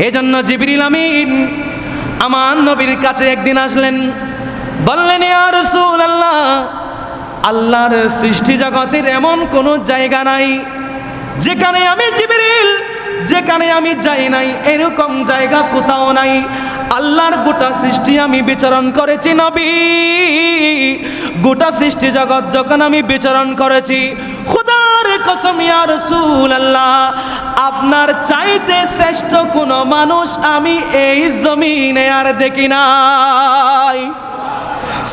এজন্য জিবরিল আমিন আমার নবীর কাছে একদিন আসলেন, বললেন, ইয়া রাসূলুল্লাহ, আল্লাহর সৃষ্টি জগতের এমন কোনো জায়গা নাই যেখানে আমি জিবরিল, যেখানে আমি যাই নাই, এরকম জায়গা কোথাও নাই। আল্লাহর গোটা সৃষ্টি আমি বিচরণ করেছি নবী, গোটা সৃষ্টি জগৎ যখন আমি বিচরণ করেছি, খোদার কসম ইয়া রাসূলুল্লাহ, আপনার চাইতে শ্রেষ্ঠ কোনো মানুষ আমি এই জমিনে আর দেখি নাই।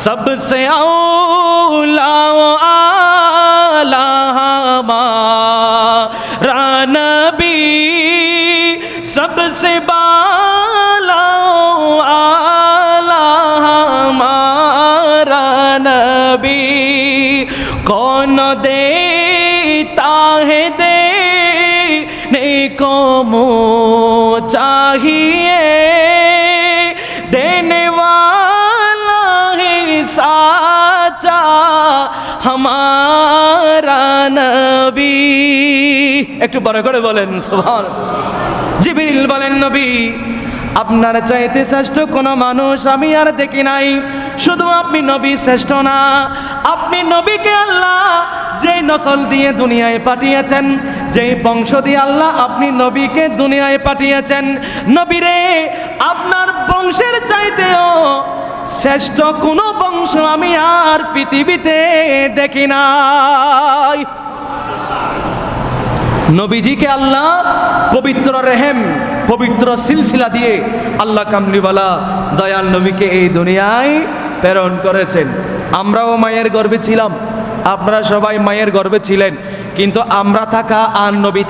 सबसे औला आला हमारा नबी, सबसे बाला आला हमारा नबी, कौन देता है देने को मुँह चाहिए, देने साचा हमारा नबी। একটু বড় করে বলেন সুবহানাল্লাহ। জিবরিল বলেন, নবী, আপনার চাইতে শ্রেষ্ঠ কোন মানুষ আমি আর দেখি নাই। শুধু আপনি নবী শ্রেষ্ঠ না, আপনি নবীকে আল্লাহ যেই নসল দিয়ে দুনিয়ায় পাঠিয়েছেন, যেই বংশ দিয়ে আল্লাহ আপনি নবীকে দুনিয়ায় পাঠিয়েছেন, নবীরে আপনার বংশের চাইতেও শ্রেষ্ঠ কোন বংশ আমি আর পৃথিবীতে দেখি নাই। নবীজিকে আল্লাহ পবিত্র রেহেম, পবিত্র সিলসিলা দিয়ে আল্লাহ কামলিওয়ালা দয়াল নবীকে এই দুনিয়ায় প্রেরণ করেছেন। আমরাও মায়ের গর্ভে ছিলাম, আপনারা সবাই মায়ের গর্ভে ছিলেন, কিন্তু আমরা থাকা আর নবী